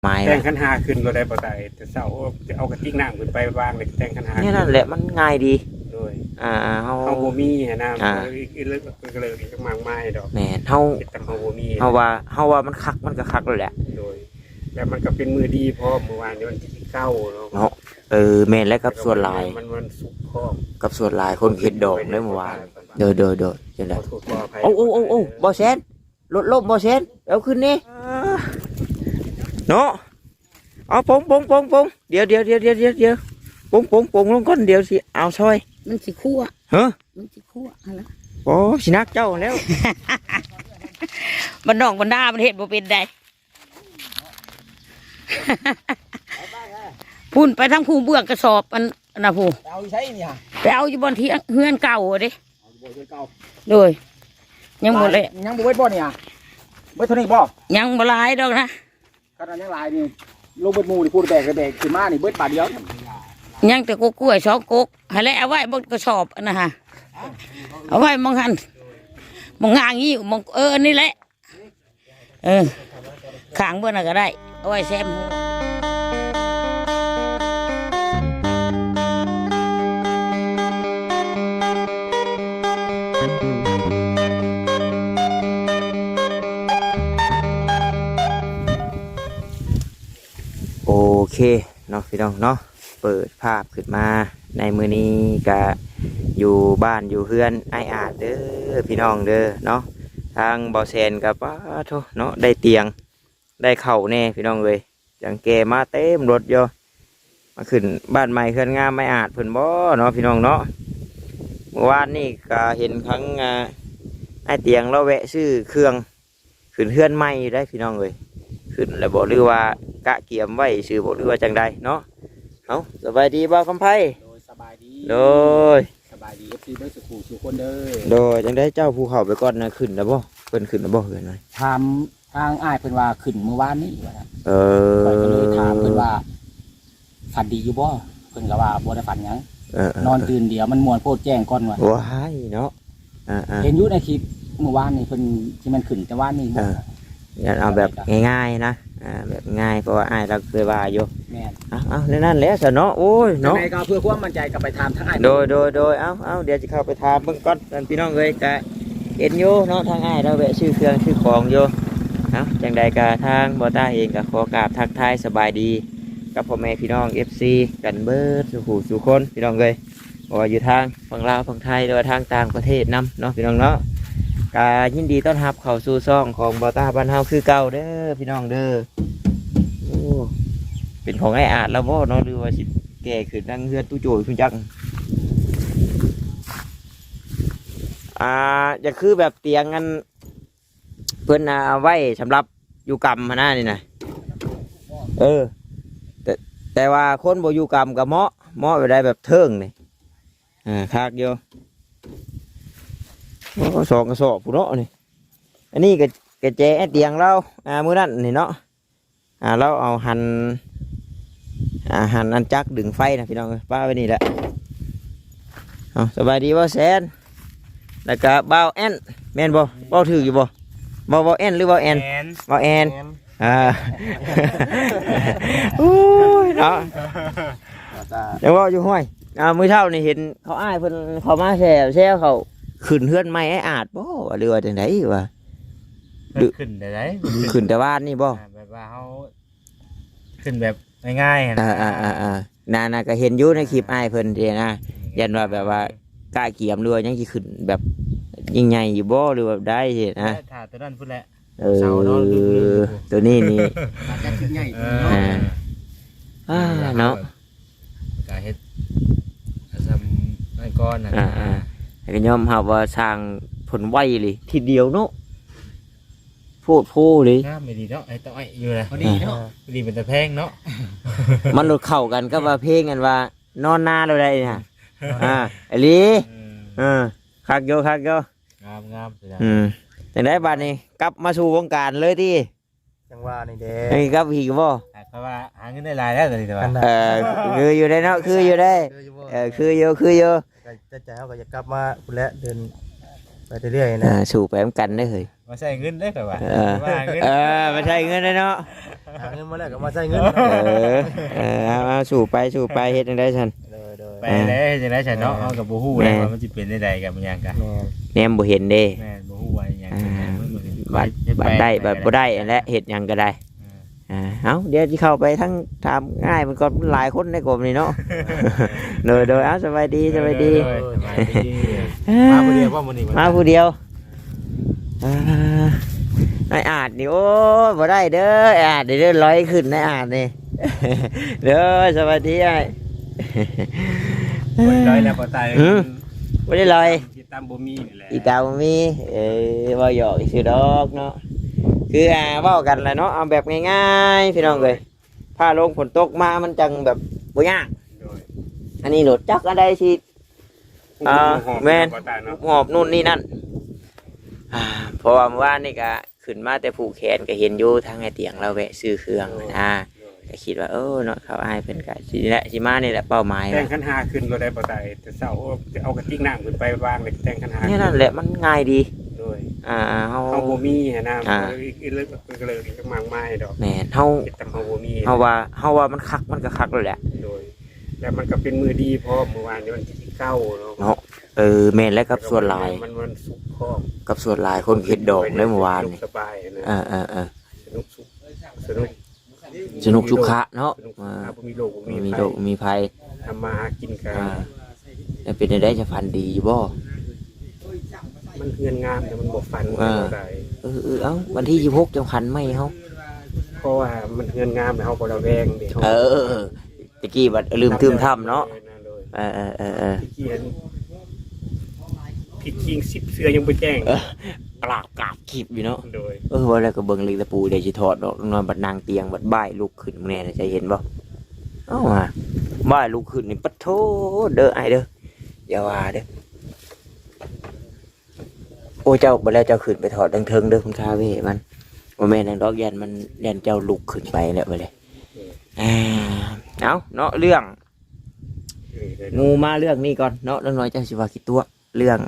ไม้แต่งคันหาขึ้นบ่ได้บ่ได้แต่เช้าจะเอากระติกน้ำขึ้นไปวางเลยแต่งคันหานี่นั่นแหละมันง่ายดีโดยเฮาบ่มีนะอีเลิกก็เลยอีกมากมายดอกแม่นเฮาแต่เฮาบ่มีเฮาว่ามันคักมันก็คักแล้วแหละโดยแล้วมันก็เป็นมือดีพอเมื่อวานนี้วันที่9เนาะแม่นแล้วกับส่วนหลายมันสุกพร้อมกับส่วนหลายคนเฮ็ดดอกเด้อเมื่อวานเด้อจังได๋โอ้บ่แซนรถล้มบ่แซนเอาขึ้นนี่เนาะเอาปงเดี๋ยวปงลงก่อนเดี๋ยวสิเอาซอยมันสิคั่วฮะมันสิคั่วอะไรโอ้สินักเจ้าแล้วมันน้องมันด่ามันเฮ็ดบ่เป็นได้พุ่นไปทั้งผู้เบื้องกระสอบอันน่ะผู้เอาใช้นี่ฮะไปเอาอยู่บนที่เฮือนเก่าเด้โดยยังบ่เลยยังบ่เบิดบ่นี่ฮะเบิดเท่านี้บ่ยังบ่หลายดอกนะขนาดยังหลายนี่ลงเบิดหมู่นี่พูดแบกขึ้นมานี่เบิดบาทเดียวยังแต่กล้วย2กกให้แล้วเอาไว้บนกระสอบอันน่ะฮะเอาไว้มองหันมองงางงี้มองนี่แหละข้างเบิ่นน่ะก็ได้เอาไว้แซมโอเคเนาะพี่น้องเนาะเปิดภาพขึ้นมาในมื้อนี้ก็อยู่บ้านอยู่เฮือนไอ้อาจเด้อพี่น้องเด้อเนาะทางบ่อแซนกับป้าโธ่เนาะได้เตียงได้เข่าแน่พี่น้องเลยจังแกมาเต็มรถโยมาขึ้นบ้านใหม่เฮือนงามไม่อาจเพิ่นบ่เนาะพี่น้องเนาะเมื่อวานนี่ก็เห็นครั้งไอ้เตียงเราแวะซื้อเครื่องขึ้นเฮือนใหม่ได้พี่น้องเลยขึ้นแล้วบอกหรือว่ากะเกียมไว้ซื้อบอกหรือว่าจังใดเนาะเอาสบายดีบ่าวคำไพ่โดยสบายดีโดยสบายดีFCเบิดสุขุสู่คนเด้อโดยจังได้เจ้าภูเขาไปก่อนนะขึ้นแล้วบ่เพิ่นขึ้นแล้วบ่เพิ่นหน่อยถามทางอ้ายเพิ่นว่าขึ้นเมื่อวานนี้ว่าซั่นข้อยก็เลยถามเพิ่นว่าฝันดีอยู่บ่เพิ่นก็ว่าบ่ได้ฝันหยังนอนตื่นเดียวมันม่วนโพดแจ้งก่อนว่าว้ายเนาะเห็นอยู่ในคลิปเมื่อวานนี่เพิ่นที่มันขึ้นแต่ว่านี่บ่อย่าเอาแบบง่ายๆนะแบบง่ายเพราะว่าอ้ายเราเคยว่าอยู่แม่นเอาในนั้นแหละซะเนาะโอ้ยเนาะจังได๋ก็เพื่อความมั่นใจก็ไปถามทางอ้ายโดยเอาเดี๋ยวจะเข้าไปถามเบิ่งก่อนกันพี่น้องเอ้ยก็เห็นอยู่เนาะทางอ้ายเราแวะชื่อเครื่องชื่อของอยู่จังใดก็ทางบ่ต้าเองก็ขอกราบทักทายสบายดีกับพ่อแม่พี่น้อง FC กันเบิดสู่คนพี่น้องเอ้ยบ่ว่าอยู่ทางฝั่งลาวฝั่งไทยหรือว่าทางต่างประเทศนํเนาะพี่น้องเนาะก็ยินดีต้อนรับเข้าสู่ช่องของบ่ต้าบ้านเฮาคือเก่าเด้อพี่น้องเด้อโอ้เป็นของไอ้อาจแล้วบ่เนาะหรือว่าสิแก่ขึ้นนั่งเฮือนตู้โจยคุณจักจะคือแบบเตียงกันเพื่อนเอาไว้สำหรับอยู่กรรมนะนี่นะแต่ว่าคนบ่อยู่กรรมกับเหมาะไปได้แบบเทิงนี่คากเดียวสองกระสอบผู้เนาะนี่อันนี้กระแจเตียงเรามื้อนั้นนี่เนาะเราเอาหั่นอันจักดึงไฟนะพี่น้องป้าไว้นี่แหละสบายดีบ่แซนแล้วก็เบาแอนแม่นบ่เบาถืออยู่บ่เบาแอนหรือเบาแอนเบาแอนโอ้ยเนาะยังว่าอยู่ห้วยมื้อเช้านี่เห็นเขาอ้ายเพิ่นเขามาแซวเขาขึ้นเฮือนใหม่ไอ้อาจบ่หรือว่าจังได๋วะขึ้นได้ขึ้นแต่บ้านนี่บ่แบบว่าเฮาขึ้นแบบง่ายๆน่าก็เห็นอยู่ในคลิปอ้ายเพิ่นเด้นะยันว่าแบบว่ากล้าเกียมหรือว่ายังสิขึ้นแบบยิ่งใหญ่อยู่บ่หรือว่าได้สินะถ้าตัวนั้นพุ่นแหละตัวนี้นี่จักขึ้นใหญ่เนาะก็เฮ็ดซ้ำนั่นก่อนน่ะก็ยอมรับว่าสร้างผลไวเลยทีเดียวเนาะโพเลยไม่ดีเนาะไอ้ต้อยอยู่นะพอดีเนาะพอดีเป็นแต่แพงเนาะมันหลุดเข้ากันก็ว่าเพลงกันว่านอนนาเราได้เนี่ยไอ้ลีคักโยงามแต่ได้บัดนี้กลับมาสู่วงการเลยที่จังว่านี่เด้กลับอีกบ่เพราะว่าหาเงินได้หลายแล้วตอนนี้แต่ว่าคืออยู่ได้เนาะคืออยู่ได้คืออยู่จะเฮาก็จะกลับมาพุ่นแหละเดินไปเรื่อยๆนะสู่ไปเหมือนกันได้เฮ้ย มาใช้เงินได้ข่อยว่า มาใช้เงินได้เนาะ หาเงินมาแล้วก็มาใช้เงิน เอาสู่ไปเฮ็ดจังได๋ซั่น ไปแล้วจังได๋ฉันเนาะเฮาก็บ่ฮู้เลยว่ามันสิเป็นได้กันมันหยังกะ แหนมบ่เห็นเด้ แม่นบ่ฮู้ว่าหยัง บัดได้บัดบ่ได้อันและเฮ็ดหยังก็ได้เอาเดี๋ยวสิเข้าไปทั้งถามง่ายมันก็หลายคนในกลุ่มนี่เนาะโดยเอาสบายดีมาผู้เดียวว่ามื้อนี้มาผู้เดียวไอ้อาจนี่โอ้บ่ได้เด้อไอ้อาจเด้อร้อยขึ้นไอ้อาจนี่เด้อสวัสดีไอ้ ร้อยแล้วบ่ตาย บ่ได้ลอย ที่ตามบ่มีนี่แหละ อีตาบ่มีบ่หยอกซื่อดอกเนาะคือเว้ากันแหละเนาะเอาแบบง่ายๆพี่น้องเอ้ยถ้าลงฝนตกมามันจังแบบบ่ยากอันนี้โหลดจักอะไรสิแม่นหอบนู่นนี่นั่นเพราะว่าเมื่อวานนี่ก็ขึ้นมาแต่ผูกแขนก็เห็นอยู่ทางไอ้เตียงเราแวะซื้อเครื่องก็คิดว่าเนาะเขาอายเพิ่นก็สิแหละสิมานี่แหละเป้าหมาย แต่งคันหาขึ้นบ่ได้บ่ตายแต่เช้าจะเอากระติกน้ำขึ้นไปวางเลยแต่งคันหา นี่นั่นแหละมันง่ายดีโดย เฮา บ่มีนะก็เลยมากมายดอก แม่นเฮา แต่เฮาบ่มี เฮาว่ามันคักมันก็คักแล้วแหละ โดยแล้วมันก็เป็นมือดีเพราะเมื่อวานนี้วันที่9เนาะ แม่นแล้วกับส่วนหลาย มันสุกครอบ กับส่วนหลายคนเฮ็ดดอกได้เมื่อวานนี่ สบายนะสนุกสนุกสุขะเนาะ บ่มีโรค มีโรคมีภัย ทำมาหากินกัน แล้วเป็นได้จะฟันดีอยู่บ่ มันเงินงามแต่มันบ่ฟันได้ เอ้าวันที่26จังพันไหมเฮา เพราะว่ามันเงินงามแต่เฮาบ่ระแวงเด้ ตะกี้บัดลืมทำเนาะพี่คิง10เสือยังบ่แจ้ง กราบกราบคลิปอยู่เนาะ โดย ว่าแล้วก็เบิ่งลิงตะปูได้สิถอดดอกนอนบัดนางเตียงบัดบ่ายลุกขึ้นแน่จะเห็นบ่เอ้ามาบ่ายลุกขึ้นนี่ปะโถเด้อไอ้เด้ออย่าว่าเด้อโอ้เจ้าบ่แล้วเจ้าขึ้นไปถอดดังเทิงเด้อคุณคาเว่มันบ่แม่นดอกยันเจ้าลุกขึ้นไปแล้วไปเลยเอาเนาะเรื่องงูมาเรื่องนี้ก่อนเนาะเรื่องน้อยเจ้าสิว่ากี่ตัวเรื่อง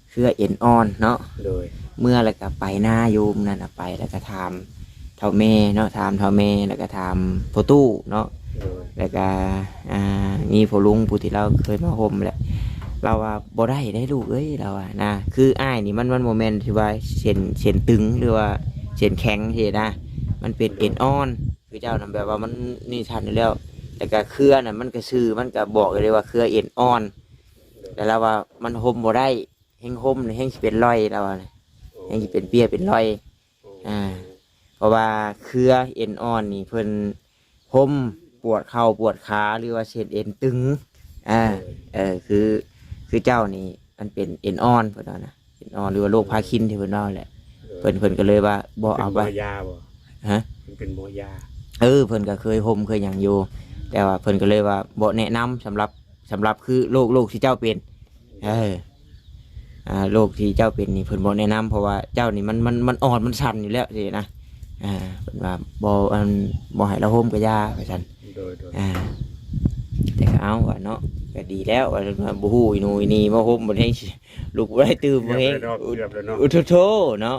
เครือเอ็นอ่อนเนาะโดยเมื่อแล้วก็ไปหน้าโยมนั่นไปแล้วก็ทำเท่าแม่เนาะทำเท่าแม่แล้วก็ทำโพตู้เนาะแล้วก็มีพ่อลุงผู้ที่เราเคยมาห่มแหละเราว่าบ่ได้ลูกเอ้ยเราว่านะคืออ้ายนี่มันโมเมนต์ที่ว่าเส้นตึงหรือว่าเส้นแข็งเห็นนะมันเป็นเอ็นอ่อนคือเจ้านั่นแบบว่ามันนี่ชันอยู่แล้วแต่ก็เครือน่ะมันก็ชื่อมันก็บอกเลยว่าเครือเอ็นอ่อนแต่เราว่ามันห่มบ่ได้แห้งห่มแห้งสิเป็นรอยเราว่าแห้งสิเป็นเปี้ยเป็นรอยเพราะว่าเครือเอ็นอ่อนนี่เพิ่นห่มปวดเข่าปวดขาหรือว่าเส้นเอ็นตึงคือเจ้านี่มันเป็นเอ็นอ่อนเพิ่นว่านะเอ็นอ่อนหรือว่าโรคพาร์กินที่เพิ่นว่าแหละเพิ่นก็เลยว่าบ่เอาไปยาบ่ฮะเป็นหมอยาเพิ่นก็เคยห่มเคยหยังอยู่แต่ว่าเพิ่นก็เลยว่าบ่แนะนำสำหรับคือโรคที่เจ้าเป็นโรคที่เจ้าเป็นนี่เพิ่นบ่แนะนำเพราะว่าเจ้านี่มันอ่อนมันสั่นอยู่แล้วสินะเพิ่นว่าบ่ให้เราห่มกับยาไปซั่นแต่ก็เอาว่าเนาะก็ดีแล้วว่าบ่ฮู้อีนู่นนี่มาห่มบ่แฮงลูกบ่ได้ตื่นบ่แฮงอุทโธเนาะ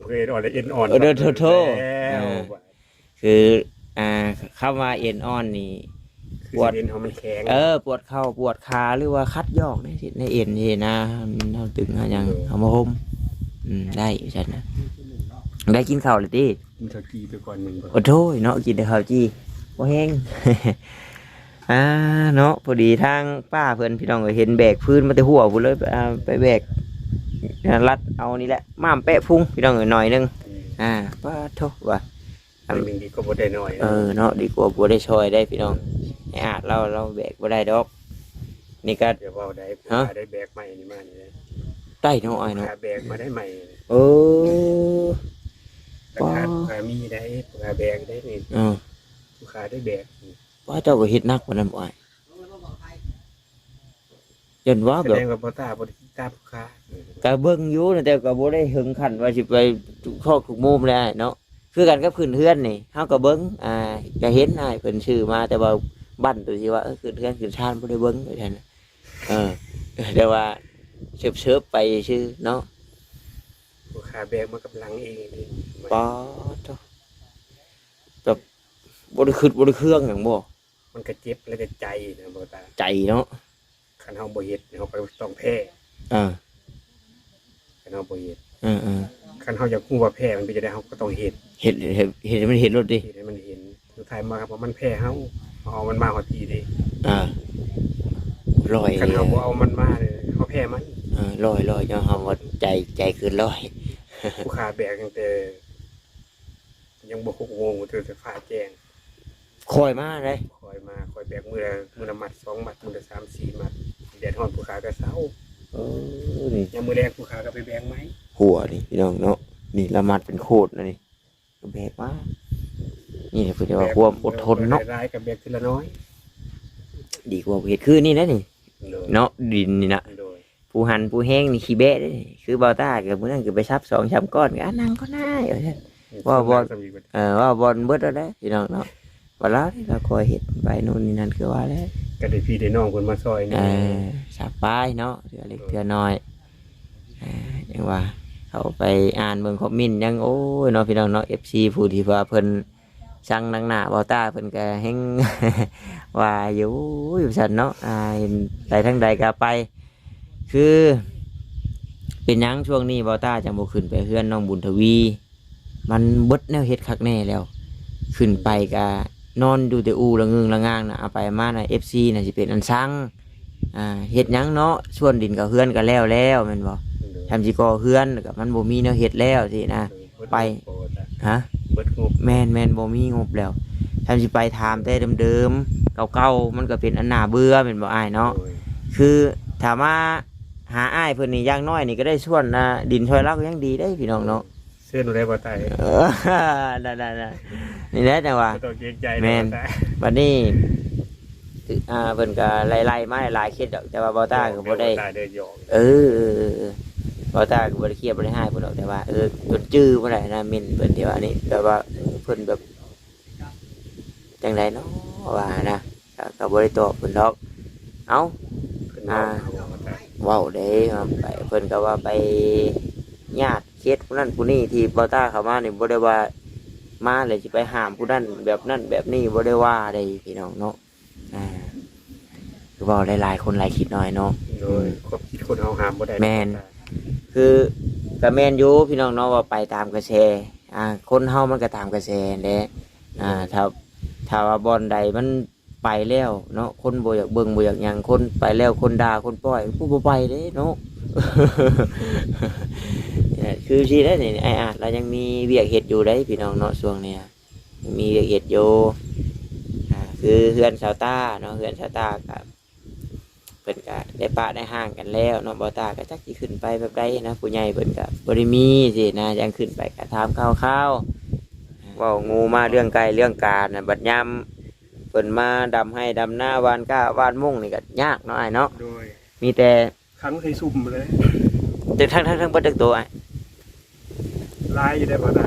เคยอ่อนและเอ็นอ่อนโธคือคำว่าเอ็นอ่อนนี่ปวดมันแข็งปวดเข่าปวดขาหรือว่าคัดยอกในเอ็นนี่นะเอาตึงอย่างเอามาห่มได้ฉันนะได้กินข้าวเลยดิกินข้าวจีไปก่อนนึงโอ้โธ่เนาะกินแต่ข้าวจีบ่แห้งเนาะพอดีทางป้าเพิ่นพี่น้องก็เห็นแบกพื้นมาแต่หัวพุ่นเลยไปแบกรัดเอานี่แหละม่ามแปะพุงพี่น้องหน่อยนึงป้าโธ่ว่านึงดีก็บ่ได้น้อยเนาะดีกว่าบ่ได้ช่วยได้พี่น้องเราแบกบ่ได้ดอกนี่ก็เดี๋ยวว่าได้แบกใหม่นี่มานี่ได้เนาะเนาะแบกมาได้ใหม่ขามีได้ขาแบกได้นี่ขาได้แบกว่าเจ้าก็เฮ็ดนักกว่านั้นบ่อ้ายจนว่าแบบแสดงว่าบ่ตาขาก็เบิ่งอยู่แต่ก็บ่ได้ถึงขั้นว่าสิไปคอกทุกมุมเลยเนาะคือกันกับเพื่อนนี่เฮาก็เบิ่งก็เห็นอ้ายเพิ่นชื่อมาแต่ว่าบ้านตัวสิว่าขึ้นขึ้นชานบ่ได้เบิ่งว่าซั่นแต่ว่าเชิบไปชื่อเนาะ ผู้ขาแบกมากับหลังเองนี่ ป๊อดเจ้าแบบบ่ได้คิดบ่ได้เครื่องหยังบ่ มันก็เจ็บแล้วก็ใจนะบ่ตา ใจเนาะ คันเฮาบ่เฮ็ดเฮาก็ต้องแพ้ อ่า คันเฮาบ่เฮ็ด อือ คันเฮาอยากรู้ว่าแพ้มันเป็นจังได๋เฮาก็ต้องเฮ็ด เห็นมันเห็นรถดิ เฮ็ดให้มันเห็นสุดท้ายมาครับว่ามันแพ้เฮาเอามันมาฮอดพี่เด้ อ่าลอย คัน เลย เฮาบ่เอามันมาเนี่ยเฮาแพ้มัน ลอยเนาะเฮาว่าใจคือลอย ผู้ขาแบกตั้งแต่ยังบ่6 โมงถึงจะฟ้าแจ้ง คอยมาเลย คอยแบกมือละมัด2มัดมือละ3 4มัดแดดร้อนผู้ขาก็เซา นี่ ยามมื้อแรกผู้ขาก็ไปแบกไหม หัวนี่พี่น้องเนาะนี่ละมัดเป็นโคตรนะนี่แบกมานี่เพิ่นจะว่าความอดทนเนาะ รายๆกับแบกทีละน้อย ดีกว่าเฮ็ดคือนี่นะนี่ โดย เนาะดินนี่นะ โดย ผู้หันผู้แห้งนี่ขี้แบะเด้นี่คือเบาต้ากับมื้อนั้นก็ไปซับ2 3ก้อนก็นั่งก็น่าอยู่ซั่น ว่าบ่ ว่าบอลเบิดแล้วเด้พี่น้องเนาะว่าแล้วที่เราคอยเฮ็ดไปนู่นนี่นั่นคือว่าแล้ว ก็ได้พี่ได้น้องเพิ่นมาซอยนี่ สาปายเนาะเทื่อเล็กเทื่อน้อยยังว่าเขาไปอ่านเบิ่งคอมเมนต์ยังโอ้ยเนาะพี่น้องเนาะ FC ผู้ที่ว่าเพิ่นสั่งหนังหน้าเบาตาเพิ่นก็แฮง ว่าอยู่ซั่นเนาะเห็นไปทางใดก็ไป คือเป็นหยังช่วงนี้เบาตาจังบ่ขึ้นไปเฮือนน้องบุญทวี มันเบิดแนวเฮ็ดคักแน่แล้ว ขึ้นไปก็นอนอยู่แต่อูละงึงละงางนะเอาไปมาน่ะ FC น่ะสิเป็นอันซังเฮ็ดหยังเนาะส่วนดินกับเฮือนก็แล้วแม่นบ่ทำสิก่อเฮือนก็มันบ่มีแนวเฮ็ดแล้วสินะ ไป ฮะ เบิดงบ แม่นบ่มีงบแล้วทำสิไปถามแต่เดิมๆเก่าๆมันก็เป็นอันน่าเบื่อแม่นบ่อ้ายเนาะ โดย คือถามว่าหาอ้ายเพิ่นนี่อย่างน้อยนี่ก็ได้ส่วนดินช่วยเราก็ยังดีได้พี่น้องเนาะ เสื้อหนูได้บ่ตาย ได้นี่แหละแต่ว่า บ่ต้องเกรงใจ แม่น บ่ตาย วันนี้เพิ่นก็ไล่ๆมาหลายเคสดอกแต่ว่าบอต้าก็บ่ได้ ตายเด้อหยอก บอต้าก็บ่ได้เครียดบ่ได้ให้เพิ่นดอกแต่ว่าจนจื้อบ่ได้นะมินเพิ่นที่ว่านี่แต่ว่าเพิ่นแบบจังไดเนาะว่านะก็บ่ได้ตอบเพิ่นดอกเอ้า เพิ่นว่าเอาบ่ตาย เว้าเด้ไปเพิ่นก็ว่าไปญาติเคสผู้นั้นผู้นี้ที่บอต้าเข้ามานี่บ่ได้ว่ามาเลยสิไปห้ามผู้นั้นแบบนั้นแบบนี้บ่ได้ว่าได้พี่น้องเนาะคือว่าหลายๆคนหลายคิดหน่อยเนาะ โดยความคิดคนเฮาห้ามบ่ได้ แม่น คือกระแมนอยู่พี่น้องเนาะว่าไปตามกระแสคนเฮามันก็ตามกระแสแหละถ้าว่าบอลใดมันไปแล้วเนาะคนบ่อยากเบิ่งบ่อยากหยังคนไปแล้วคนด่าคนปล่อยผู้บ่ไปเด้เนาะ คือสิได้นี่ไอ้เรายังมีเวียกเฮ็ดอยู่ได้พี่น้องเนาะช่วงเนี้ยยังมีเวียกเฮ็ดอยู่คือเฮือนชาวต้าเนาะเฮือนชาวต้ากับเพิ่นก็ได้ปะได้ห่างกันแล้วเนาะบ่ตาก็จักสิขึ้นไปแบบใดนะผู้ใหญ่เพิ่นก็บ่ได้มีสินะยังขึ้นไปก็ถามข่าวๆเว้างูมาเรื่องไกลเรื่องการน่ะบัดยามเพิ่นมาดำให้ดำหน้าหวานก้าวานมุ่งนี่ก็ยากเนาะอ้ายเนาะ โดย มีแต่ ครั้งให้ซุ่มเลย ทั้งบ่ตึกตัวอ้าย ลายอยู่ได้บ่ได้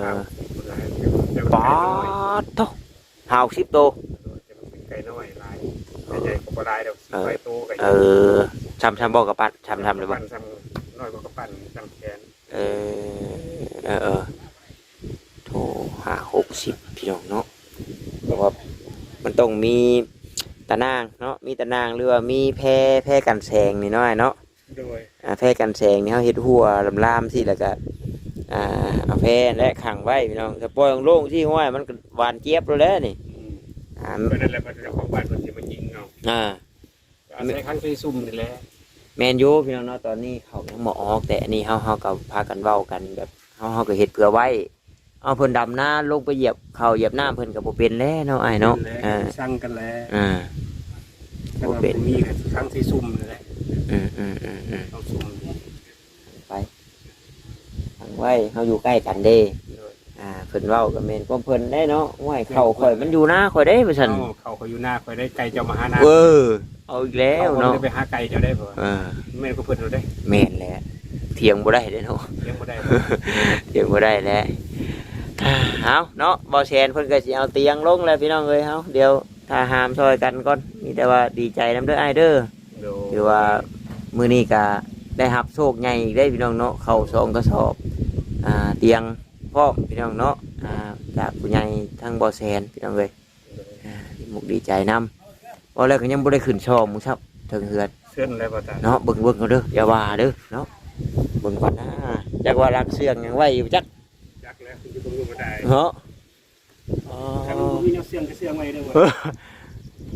ครับ ลายแต่มัน ป๊อ ไก่น้อย ดโต50โต แต่มันเป็นไก่น้อยลายใหญ่ๆก็บ่ได้ดอกสิไปโตก็ ทำบ่กับปัดทำเลยบ่ ปั่นซ้ำน้อยกว่ากระปั่นซ้ำแขน โทร60พี่น้องเนาะเพราะว่ามันต้องมีตะนางเนาะมีตะนางหรือว่ามีแพร่กันแสงนี่น้อยเนาะ โดย แพร่กันแสงนี่เฮาเฮ็ดหัวลามๆสิแล้วก็เอาแพร่และขังไว้พี่น้องถ้าปล่อยโล่งๆที่ห้วยมันก็หวานเจี๊ยบแล้วแหละนี่ ก็นั่นแหละมันเจ้าของบ้านมันสิมายิงเอา อาศัยครั้งที่ซุ่มนี่แหละ แมนยูพี่น้องเนาะตอนนี้เขายังบ่ออกแต่อันนี้เฮาก็พากันเว้ากันแบบเฮาก็เฮ็ดเพื่อไว้เอาเพิ่นดำหน้าลงไปเหยียบเขาเหยียบน้ำเพิ่นก็บ่เป็นแล้วเนาะอ้ายเนาะ สั่งกันแล้ว บ่ บ่ เป็ เป็น นมีกันครั้งที่ซุ่มนี่แหละ ต้องซุ่ม ไปทางไว้เฮาอยู่ใกล้กันเด้เพิ่นเว้าก็แม่นความเพิ่นได้เนาะห้วยเขาข่อยมันอยู่นาข่อยได้ว่าซั่น เขาอยู่หน้าคอยได้ไก่เจ้ามาหานา เอาอีกแล้วเนาะ ไปหาไก่เจ้าได้บ่แม่นก็เพิ่นเอาได้ แม่นแหละเถียงบ่ได้เด้เนาะ ยังบ่ได้ เถียงบ่ได้แหละเอาเนาะบ่แซนเพิ่นก็สิเอาเตียงลงแล้วพี่น้องเอ้ยเฮาเดี๋ยวถ้าหามช่วยกันก่อนมีแต่ว่าดีใจนำเด้ออ้ายเด้อ คือว่ามื้อนี้ก็ ได้รับโชคใหญ่อีกได้พี่น้องเนาะเข้าซองกระสอบเตียงพร้อมพี่น้องเนาะจากผู้ใหญ่ทั้งบ่อแสนพี่น้องเลยมุกดีใจนำว่าแล้วก็ยังบ่ได้ขึ้นช่อมุครับถึงเฮือน เสื้ออะไรบ่ตา เนาะเบิ่งเอาเด้ออย่าว่าเด้อเนาะเบิ่งก่อนนะจักว่ารักเสื่องยังไว้อยู่จัก จักแล้วคุณจะบ่ได้ เนาะ ถ้ามันมีเสื้อก็เสื้อไว้เด้อ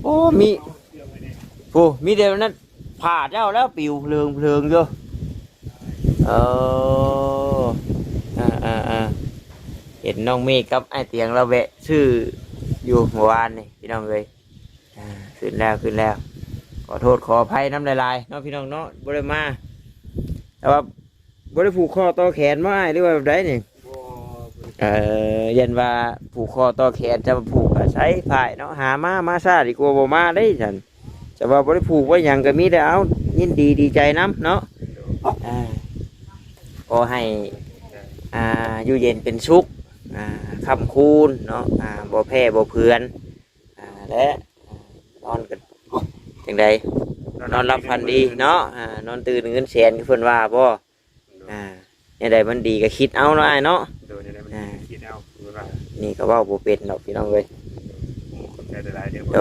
โอ้มีโอ้มีเดี๋ยวนั้นผ่าเจ้าแล้วปิวเพลิงอยู่เออเห็นน้องเมฆกับไอ้เตียงเราแวะชื่ออยู่เมื่อวานนี่พี่น้องเลยขึ้นแล้วขอโทษขออภัยน้ำลายๆเนาะพี่น้องเนาะบ่ได้มาแต่ว่าบ่ได้ผูกคอต่อแขนมาหรือว่าแบบใดนี่ยันว่าผูกคอต่อแขนจะมาผูกใช้ผ่ายเนาะหามาซาดีกว่าบ่มาได้ฉันจะว่าบ่ได้ผูกไว้หยังก็มีแต่เอายินดีใจน้ำเนาะขอให้อยู่เย็นเป็นสุขคำคูณเนาะบ่แพ้บ่เพื่อนและนอนกันจังใดนอนรับพันดีเนาะนอนตื่นเงินแสนเพิ่นว่าบ่เนี่ยใดมันดีก็คิดเอาเนาะเนาะนี่ก็เว้าบ่เป็นดอกพี่น้องเอ้ยโ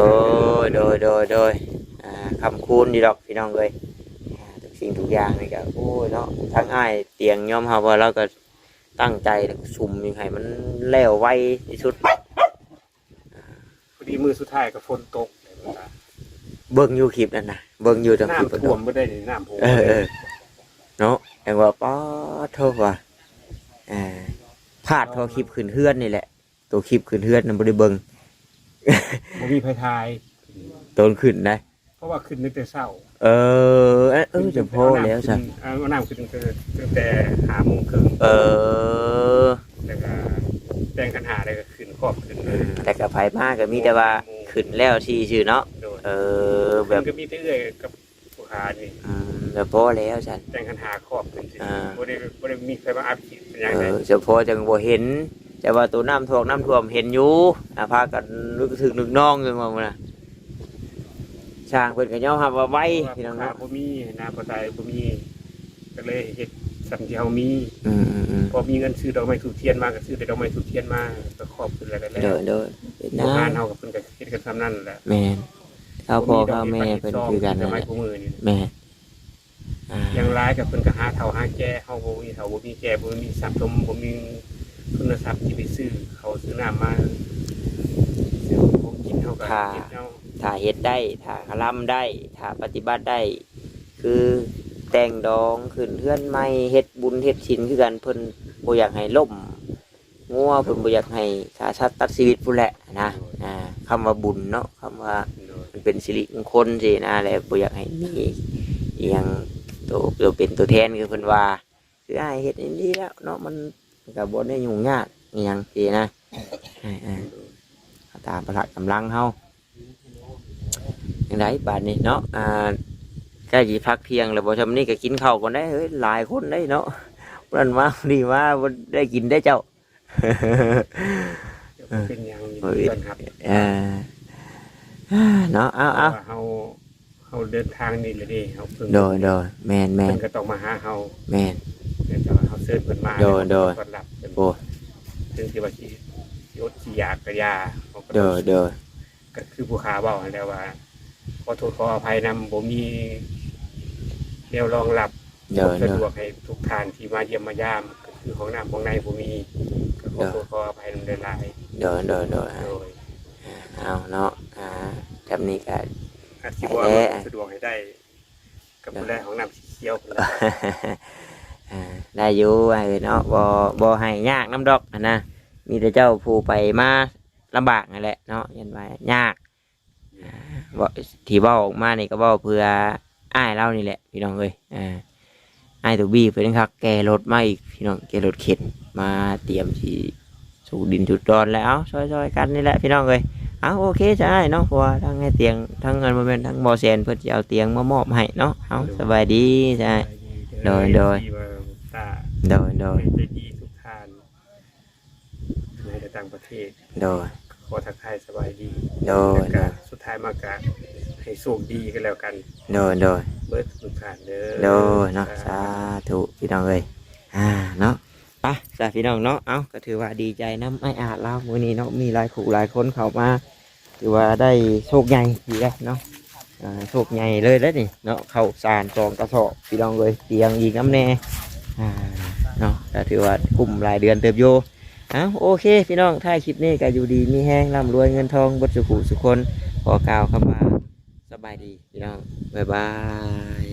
ดยคำคูณดีดอกพี่น้องเอ้ยทุกสิ่งทุกอย่างนี่ก็โอ้ยเนาะทั้งอ้ายเตียงยอมเฮาว่าเราก็ตั้งใจสุ่มยังไงมันแล้วไวที่สุดพอดีมือสุดท้ายกับฝนตก เบิ่งอยู่คลิปนั่นนะเบิ่งอยู่ตรงคลิป น้ำท่วมไม่ได้น้ำท่วมเนาะแองว่าป้าเท่าว่าพลาดเท่าคลิปขึ้นเฮือนนี่แหละตัวคลิปขึ้นเฮือนนั่นบ่ได้เบิ่งบ่มีไผทายต้นขึ้นได้เพราะว่าขึ้นนึกแต่เช้าจะพอแล้วซะเอาน้ำขึ้นตั้งแต่5 โมงครึ่งแล้วก็แต่งกันหาได้ก็ขึ้นครอบขึ้นเลยแต่กับไผมากก็มีแต่ว่าขึ้นแล้วชื่อเนาะแบบก็มีแต่เอื้อยกับผู้หานี่แบบพอแล้วฉันแต่งกันหาครอบขึ้นบ่ได้มีใครมาอัพคลิปเป็นอย่างไรเฉพาะจังบ่เห็นแต่ว่าตัวน้ำท่วมเห็นอยู่พากันนึกน้องอยู่ว่าน่ะช่างเพิ่นก็ยอมรับว่าไว้พี่น้องบ่มีน้ำบ่ได้บ่มีก็เลยเฮ็ดสำที่เฮามีพอมีเงินซื้อดอกไม้ถูกเทียนมาก็ซื้อแต่ดอกไม้ถูกเทียนมาก็ครอบขึ้นแล้วกันแล้วงานเฮากับเพิ่นก็เฮ็ดกันซ้ำนั่นแหละแม่นข้าวพ่อข้าวแม่เพิ่นคือกันนั่นแหละแม่ยังร้ายกับเพิ่นก็หาเฒ่าหาแก่เฮาบ่มีเฒ่าบ่มีแก่บ่มีทรัพย์สมบ่มีทุนทรัพย์ที่ไปซื้อเขาซื้อน้ำมาซื้อของกินเฮาก็เฮ็ดเอาถ้าเฮ็ดได้ถ้าลำได้ถ้าปฏิบัติได้คือแต่งดองขึ้นเฮือนใหม่เฮ็ดบุญเฮ็ดศีลคือกันเพิ่นบ่อยากให้ล่มงัวเพิ่นบ่อยากให้ฆ่าสัตว์ตัดชีวิตพุ่นแหละนะคำว่าบุญเนาะคำว่ามันเป็นสิริมงคลสินะแล้วบ่อยากให้มีอีหยังตัวเป็นตัวแทนคือเพิ่นว่าคืออ้ายเฮ็ดอันนี้แล้วเนาะมันก็บ่ได้ยุ่งยากอีหยังสินะตามพละกำลังเฮาจังได๋บาดนี้เนาะใกล้สิพักเที่ยงแล้วบ่ทำนี่ก็กินข้าวก่อนได้เฮ้ยหลายคนได้เนาะนั่นมาดีมาบ่ได้กินได้เจ้าเป็นอย่างนี้ครับเนาะเอาเฮาเดินทางนี่เลยดิเฮาเพิ่งโดยแม่นเพิ่นก็ต้องมาหาเฮาแม่นแต่ว่าเฮาเชิญเพิ่นมาโดยต้อนรับโอ้ถึงที่ว่าสิอดสิอยากก็ยาโดยก็คือผู้ค้าเว้าแล้วว่าขอโทษขออภัยนำบ่มีแนวรองรับสะดวกให้ทุกท่านที่มาเยี่ยมมายามก็คือของน้ำของในบ่มีก็ขอโทษขออภัยนำหลายๆโดยเอาเนาะแบบนี้ก็อาจสิบ่สะดวกให้ได้กับผู้แลของน้ำสีเขียวได้อยู่เนาะบ่ให้ยากน้ำดอกนะมีแต่เจ้าผู้ไปมาลำบากนั่นแหละเนาะยันว่ายากที่เว้าออกมานี่ก็เว้าเพื่ออ้ายเรานี่แหละพี่น้องเอ้ยอ้ายตัวบี้ไปนึงครับแกรถมาอีกพี่น้องแกรถเข็นมาเตรียมที่สูดินจุดดอนแล้วซอยๆกันนี่แหละพี่น้องเอ้ยเอาโอเคใช่เนาะเพราะว่าทั้งให้เตียงทั้งเงินมาเป็นทั้งบอเซนเพื่อจะเอาเตียงมามอบให้เนาะเอาสบายดีใช่โดยใจดีทุกท่านในต่างประเทศโดยขอทักทายสบายดีโดยสุดท้ายมากะ ให้โชคดีกันแล้วกัน โดยโดย เบิดทุกท่านเด้อ โดยเนาะสาธุพี่น้องเอ้ยเนาะไปสาพี่น้องเนาะเอาก็ถือว่าดีใจน้ำไอ้อาจเรามื้อนี้เนาะมีหลายคู่หลายคนเข้ามาถือว่าได้โชคใหญ่อยู่แล้วเนาะโชคใหญ่เลยแล้วนี่เนาะเข้าสาร2กระสอบพี่น้องเอ้ยเตียงอีกน้ำแน่เนาะก็ถือว่ากลุ่มรายเดือนเติบโตโอเคพี่น้องถ้าคลิปนี้ก็อยู่ดีมีแห้งร่ำรวยเงินทองบดสุขุสุคนขอกล่าวคำว่าสบายดีพี่น้องบ๊ายบาย